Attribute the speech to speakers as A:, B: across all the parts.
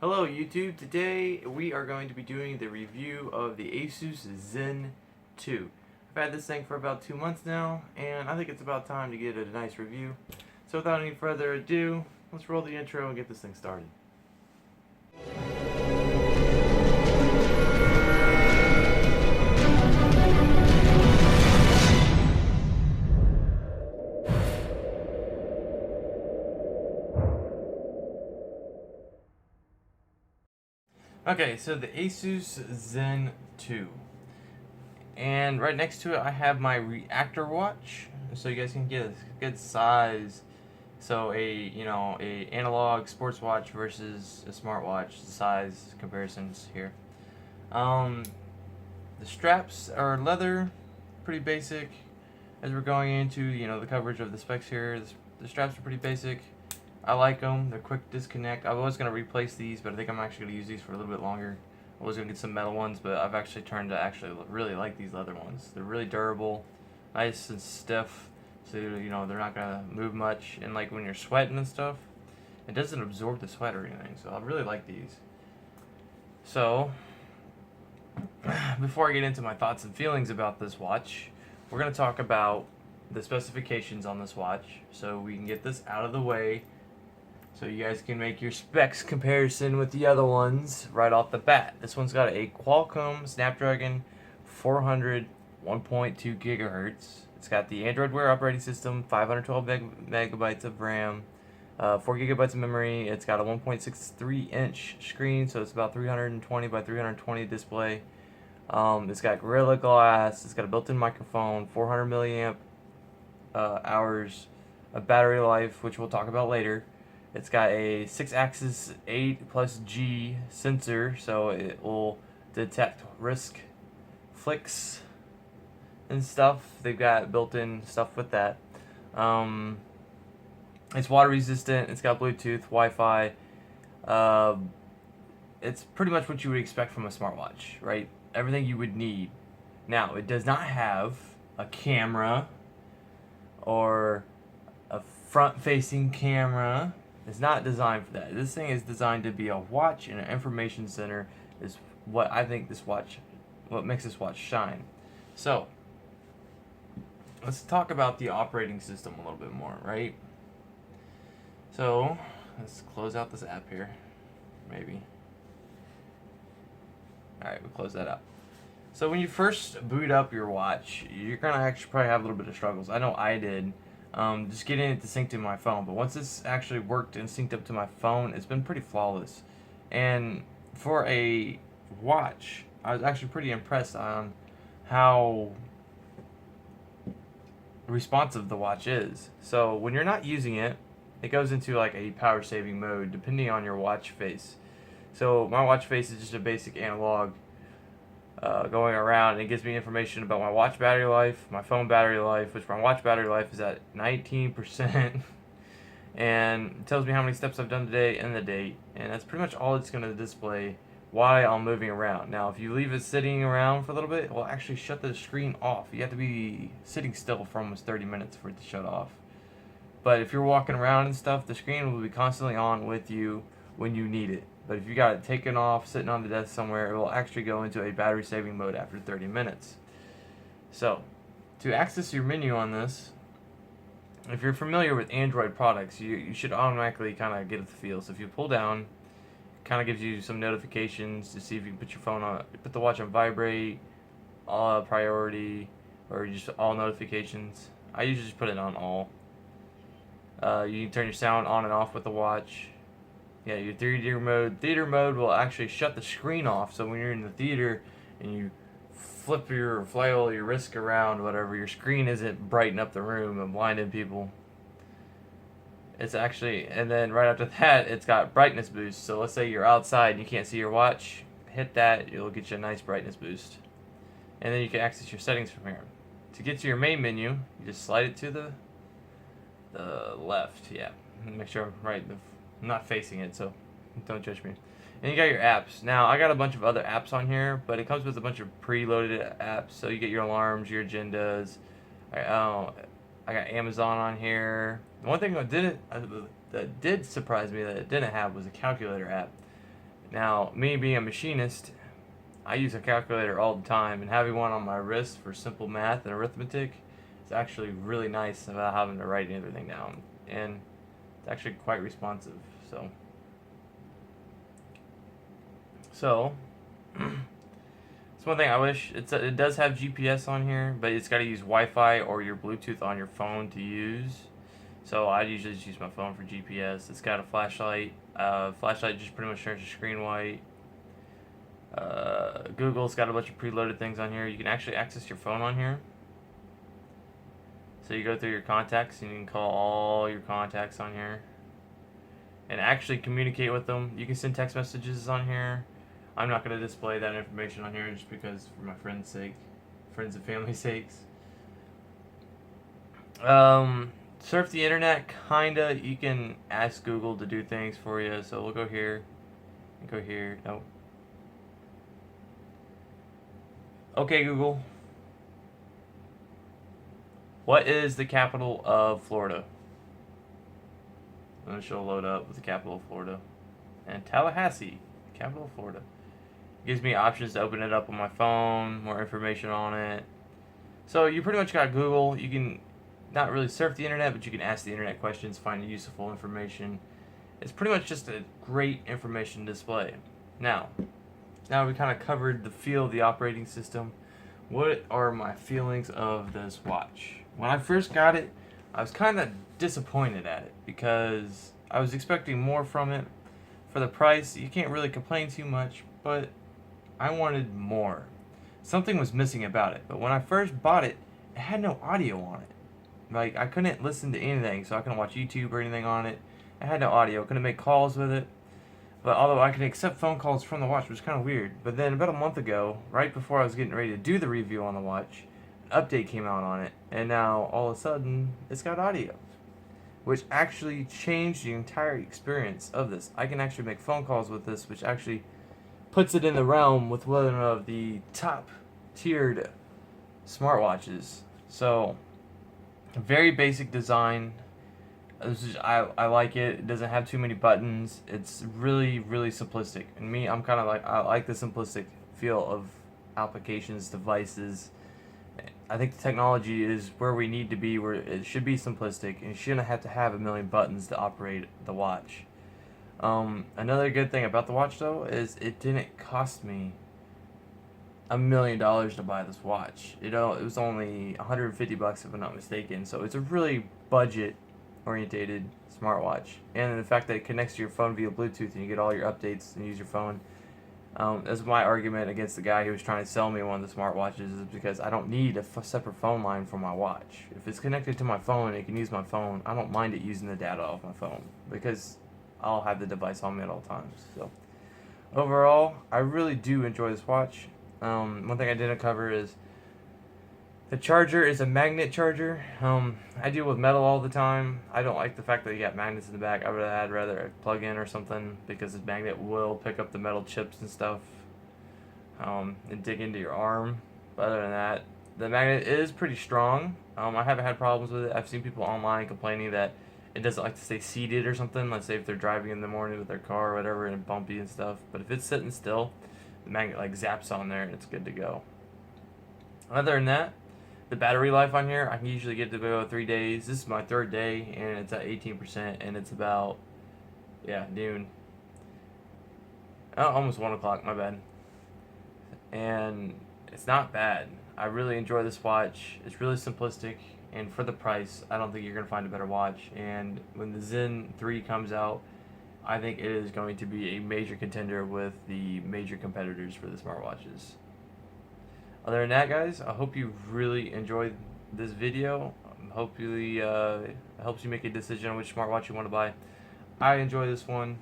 A: Hello YouTube, today we are going to be doing the review of the Asus Zen 2. I've had this thing for about 2 months now, and I think it's about time to get a nice review. So without any further ado, let's roll the intro and get this thing started. Okay, so the Asus Zen 2. And right next to it I have my reactor watch, so you guys can get a good size. So a analog sports watch versus a smartwatch, the size comparisons here. The straps are leather, pretty basic. As we're going into the coverage of the specs here, the straps are pretty basic. I like them. They're quick disconnect. I was gonna replace these, but I think I'm actually gonna use these for a little bit longer. I was gonna get some metal ones, but I've actually turned to actually really like these leather ones. They're really durable, nice and stiff, so they're not gonna move much. And like when you're sweating and stuff, it doesn't absorb the sweat or anything. So I really like these. So before I get into my thoughts and feelings about this watch, we're gonna talk about the specifications on this watch, so we can get this out of the way, so you guys can make your specs comparison with the other ones right off the bat. This one's got a Qualcomm Snapdragon 400 1.2 gigahertz. It's got the Android Wear operating system, 512 megabytes of RAM, 4 gigabytes of memory. It's got a 1.63 inch screen, so it's about 320 by 320 display. It's got Gorilla Glass. It's got a built-in microphone, 400 milliamp hours of battery life, which we'll talk about later. It's got a 6-axis 8+G sensor, so it will detect wrist flicks and stuff. They've got built-in stuff with that. It's water resistant. It's got Bluetooth, Wi-Fi. It's pretty much what you would expect from a smartwatch, right? Everything you would need. Now, it does not have a camera or a front-facing camera. It's not designed for that. This thing is designed to be a watch and an information center. Is what I think what makes this watch shine. So, let's talk about the operating system a little bit more, right? So, let's close out this app here, maybe. Alright, we'll close that up. So when you first boot up your watch, you're going to actually probably have a little bit of struggles. I know I did. Just getting it to sync to my phone. But once it's actually worked and synced up to my phone, it's been pretty flawless. And for a watch, I was actually pretty impressed on how responsive the watch is. So when you're not using it, it goes into like a power saving mode depending on your watch face. So my watch face is just a basic analog going around, and it gives me information about my watch battery life, my phone battery life, which my watch battery life is at 19%, and it tells me how many steps I've done today and the date, and that's pretty much all it's going to display while I'm moving around. Now, if you leave it sitting around for a little bit, it will actually shut the screen off. You have to be sitting still for almost 30 minutes for it to shut off. But if you're walking around and stuff, the screen will be constantly on with you when you need it. But if you got it taken off, sitting on the desk somewhere, it will actually go into a battery saving mode after 30 minutes. So, to access your menu on this, if you're familiar with Android products, you should automatically kind of get the feel. So if you pull down, it kind of gives you some notifications to see if you can put your phone on, put the watch on vibrate, all priority, or just all notifications. I usually just put it on all. You can turn your sound on and off with the watch. Yeah, your theater mode will actually shut the screen off, so when you're in the theater and you flail your wrist around, whatever, your screen isn't brightening up the room and blinding people. It's actually, and then right after that, it's got brightness boost. So let's say you're outside and you can't see your watch, hit that, it'll get you a nice brightness boost. And then you can access your settings from here. To get to your main menu, you just slide it to the left, yeah. Make sure I'm right. I'm not facing it, so don't judge me. And you got your apps. Now, I got a bunch of other apps on here, but it comes with a bunch of preloaded apps. So you get your alarms, your agendas. I got Amazon on here. The one thing that did surprise me that it didn't have was a calculator app. Now, me being a machinist, I use a calculator all the time, and having one on my wrist for simple math and arithmetic is actually really nice without having to write everything down. And it's actually quite responsive. So it's one thing I wish it does have GPS on here, but it's got to use Wi-Fi or your Bluetooth on your phone to use. So I usually just use my phone for GPS. It's got a flashlight. Flashlight just pretty much turns your screen white. Google's got a bunch of preloaded things on here. You can actually access your phone on here. So you go through your contacts and you can call all your contacts on here and actually communicate with them. You can send text messages on here. I'm not going to display that information on here just because for my friends' and family sakes. Surf the internet, kinda. You can ask Google to do things for you. So we'll go here and go here. No. Okay, Google. What is the capital of Florida? And she'll load up with the capital of Florida. And Tallahassee, capital of Florida. It gives me options to open it up on my phone, more information on it. So you pretty much got Google. You can not really surf the internet, but you can ask the internet questions, find useful information. It's pretty much just a great information display. Now we kind of covered the feel of the operating system. What are my feelings of this watch? When I first got it, I was kind of disappointed at it because I was expecting more from it. For the price, you can't really complain too much, but I wanted more. Something was missing about it, but when I first bought it, it had no audio on it. Like, I couldn't listen to anything, so I couldn't watch YouTube or anything on it. I had no audio, couldn't make calls with it. But although I could accept phone calls from the watch, which was kind of weird. But then about a month ago, right before I was getting ready to do the review on the watch, an update came out on it. And now, all of a sudden, it's got audio. Which actually changed the entire experience of this. I can actually make phone calls with this, which actually puts it in the realm with one of the top-tiered smartwatches. So, very basic design. I like it. It doesn't have too many buttons. It's really, really simplistic. And me, I'm kind of like, I like the simplistic feel of applications, devices. I think the technology is where we need to be, where it should be simplistic, and you shouldn't have to have a million buttons to operate the watch. Another good thing about the watch, though, is it didn't cost me $1 million to buy this watch. It was only $150 if I'm not mistaken. So it's a really budget-orientated smartwatch, and the fact that it connects to your phone via Bluetooth and you get all your updates and use your phone. That's my argument against the guy who was trying to sell me one of the smartwatches, is because I don't need a separate phone line for my watch. If it's connected to my phone and it can use my phone, I don't mind it using the data off my phone because I'll have the device on me at all times. So overall, I really do enjoy this watch. One thing I didn't cover is the charger is a magnet charger. I deal with metal all the time. I don't like the fact that you got magnets in the back. I'd rather a plug-in or something, because this magnet will pick up the metal chips and stuff and dig into your arm. But other than that, the magnet is pretty strong. I haven't had problems with it. I've seen people online complaining that it doesn't like to stay seated or something. Let's say if they're driving in the morning with their car or whatever and bumpy and stuff. But if it's sitting still, the magnet like zaps on there and it's good to go. Other than that, the battery life on here, I can usually get to go 3 days. This is my third day, and it's at 18%, and it's about, noon. Oh, almost 1 o'clock, my bad. And it's not bad. I really enjoy this watch. It's really simplistic, and for the price, I don't think you're going to find a better watch. And when the Zen 3 comes out, I think it is going to be a major contender with the major competitors for the smartwatches. Other than that, guys, I hope you really enjoyed this video. Hopefully it helps you make a decision on which smartwatch you want to buy. I enjoy this one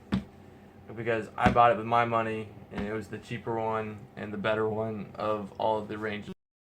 A: because I bought it with my money, and it was the cheaper one and the better one of all of the ranges.